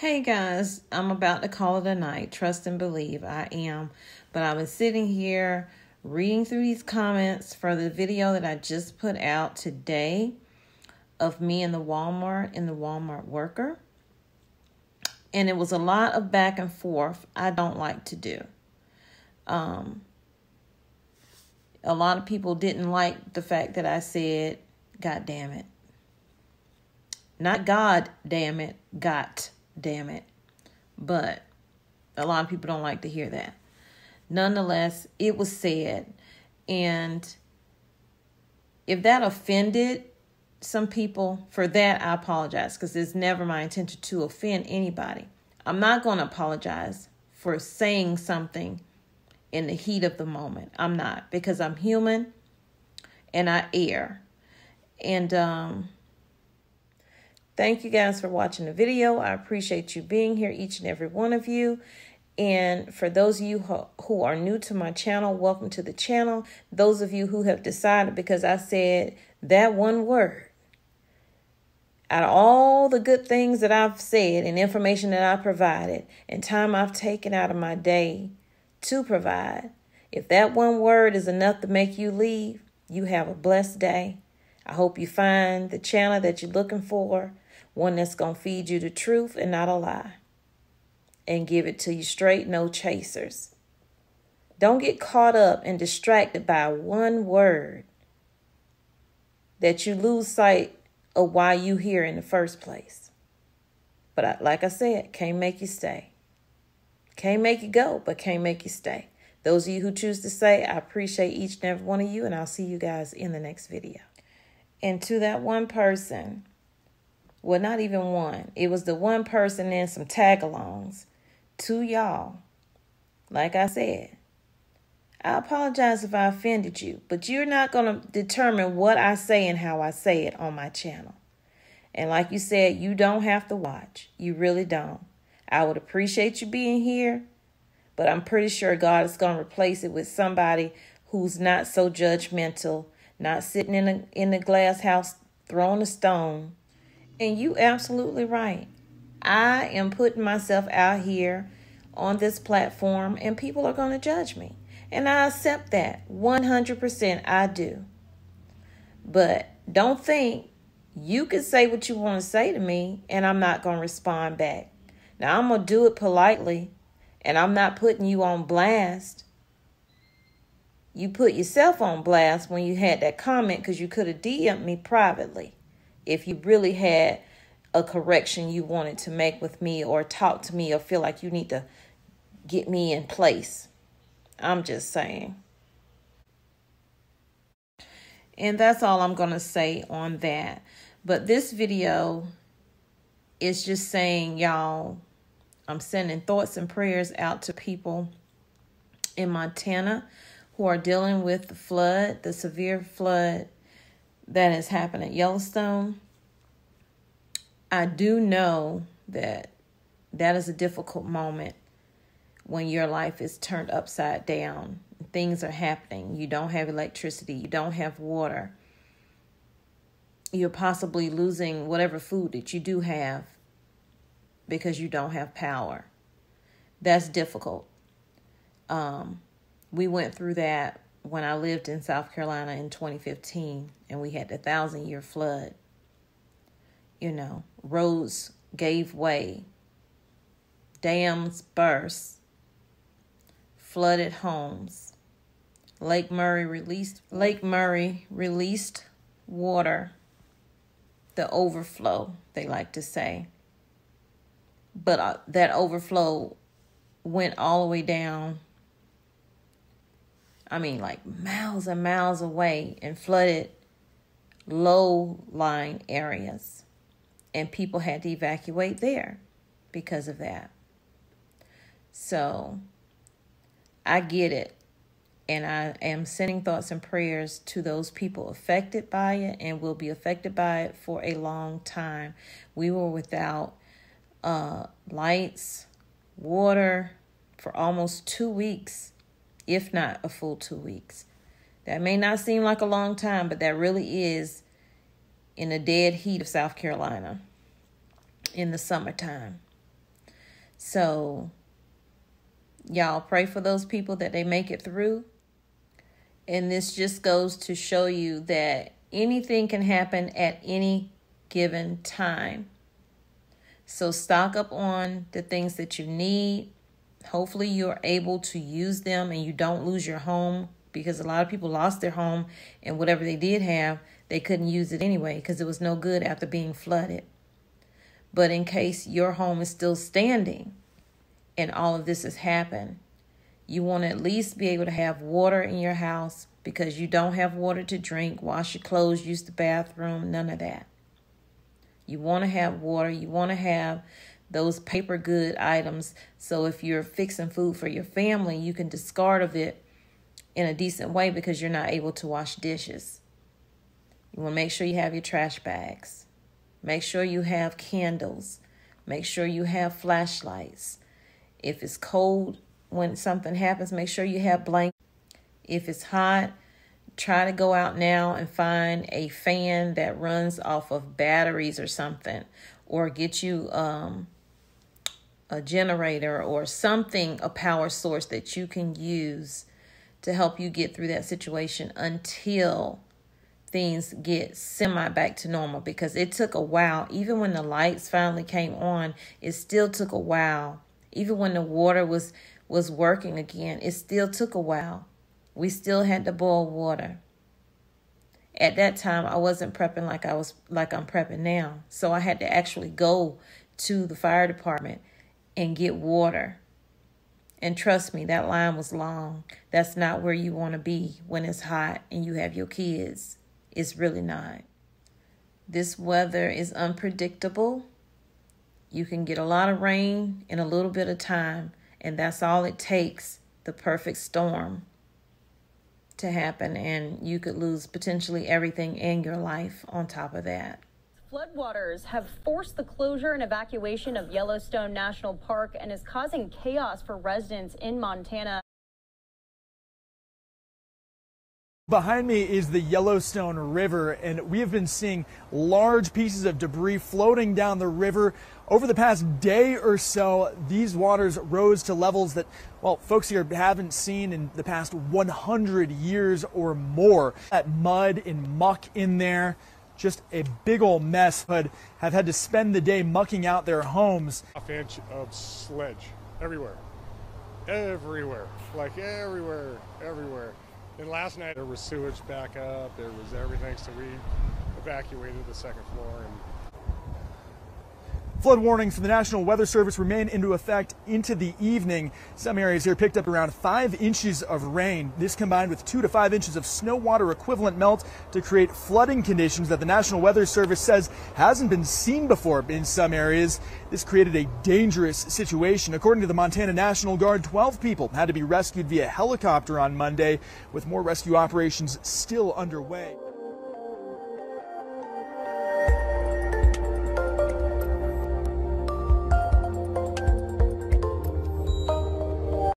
Hey guys, I'm about to call it a night. Trust and believe I am. But I've been sitting here reading through these comments for the video that I just put out today of me in the Walmart worker. And it was a lot of back and forth I don't like to do. A lot of people didn't like the fact that I said, God damn it. Not God damn it, got damn it. But a lot of people don't like to hear that. Nonetheless, it was said. And if that offended some people, for that I apologize, because it's never my intention to offend anybody. I'm not going to apologize for saying something in the heat of the moment. I'm not, because I'm human and I err. And thank you guys for watching the video. I appreciate you being here, each and every one of you. And for those of you who are new to my channel, welcome to the channel. Those of you who have decided, because I said that one word, out of all the good things that I've said and information that I provided and time I've taken out of my day to provide, if that one word is enough to make you leave, you have a blessed day. I hope you find the channel that you're looking for, one that's going to feed you the truth and not a lie, and give it to you straight, no chasers. Don't get caught up and distracted by one word that you lose sight of why you here in the first place. But like I said, can't make you stay. Can't make you go, but can't make you stay. Those of you who choose to say, I appreciate each and every one of you, and I'll see you guys in the next video. And to that one person, well, not even one. It was the one person and some tag-alongs. To y'all, like I said, I apologize if I offended you, but you're not going to determine what I say and how I say it on my channel. And like you said, you don't have to watch. You really don't. I would appreciate you being here, but I'm pretty sure God is going to replace it with somebody who's not so judgmental, not sitting in the glass house throwing a stone. And you absolutely right. I am putting myself out here on this platform and people are going to judge me. And I accept that 100%. I do. But don't think you can say what you want to say to me and I'm not going to respond back. Now, I'm going to do it politely and I'm not putting you on blast. You put yourself on blast when you had that comment because you could have DM'd me privately if you really had a correction you wanted to make with me or talk to me or feel like you need to get me in place. I'm just saying. And that's all I'm going to say on that. But this video is just saying, y'all, I'm sending thoughts and prayers out to people in Montana who are dealing with the flood, the severe flood that has happened at Yellowstone. I do know that that is a difficult moment when your life is turned upside down. Things are happening. You don't have electricity. You don't have water. You're possibly losing whatever food that you do have because you don't have power. That's difficult. We went through that when I lived in South Carolina in 2015 and we had the 1,000-year flood. You know, roads gave way, dams burst, flooded homes. Lake Murray released water, the overflow, they like to say. But that overflow went all the way down, like miles and miles away, and flooded low-lying areas. And people had to evacuate there because of that. So I get it. And I am sending thoughts and prayers to those people affected by it and will be affected by it for a long time. We were without lights, water for almost 2 weeks, if not a full 2 weeks. That may not seem like a long time, but that really is in the dead heat of South Carolina in the summertime. So y'all pray for those people that they make it through. And this just goes to show you that anything can happen at any given time. So stock up on the things that you need. Hopefully you're able to use them and you don't lose your home, because a lot of people lost their home, and whatever they did have, they couldn't use it anyway because it was no good after being flooded. But in case your home is still standing and all of this has happened, you want to at least be able to have water in your house, because you don't have water to drink, wash your clothes, use the bathroom, none of that. You want to have water. You want to have those paper good items. So if you're fixing food for your family, you can discard of it in a decent way because you're not able to wash dishes. You want to make sure you have your trash bags. Make sure you have candles. Make sure you have flashlights. If it's cold when something happens, make sure you have blankets. If it's hot, try to go out now and find a fan that runs off of batteries or something, or get you a generator or something, a power source that you can use to help you get through that situation until things get semi back to normal, because it took a while. Even when the lights finally came on, it still took a while. Even when the water was working again, it still took a while. We still had to boil water. At that time, I wasn't prepping like I'm prepping now. So I had to actually go to the fire department and get water. And trust me, that line was long. That's not where you want to be when it's hot and you have your kids. It's really not. This weather is unpredictable. You can get a lot of rain in a little bit of time, and that's all it takes, the perfect storm to happen, and you could lose potentially everything in your life on top of that. Floodwaters have forced the closure and evacuation of Yellowstone National Park and is causing chaos for residents in Montana. Behind me is the Yellowstone River, and we have been seeing large pieces of debris floating down the river. Over the past day or so, these waters rose to levels that, well, folks here haven't seen in the past 100 years or more. That mud and muck in there, just a big old mess. But have had to spend the day mucking out their homes. Half inch of sledge everywhere, like everywhere. And last night there was sewage back up, there was everything, so we evacuated the second floor. Flood warnings from the National Weather Service remain into effect into the evening. Some areas here picked up around 5 inches of rain. This combined with 2 to 5 inches of snow water equivalent melt to create flooding conditions that the National Weather Service says hasn't been seen before in some areas. This created a dangerous situation. According to the Montana National Guard, 12 people had to be rescued via helicopter on Monday, with more rescue operations still underway.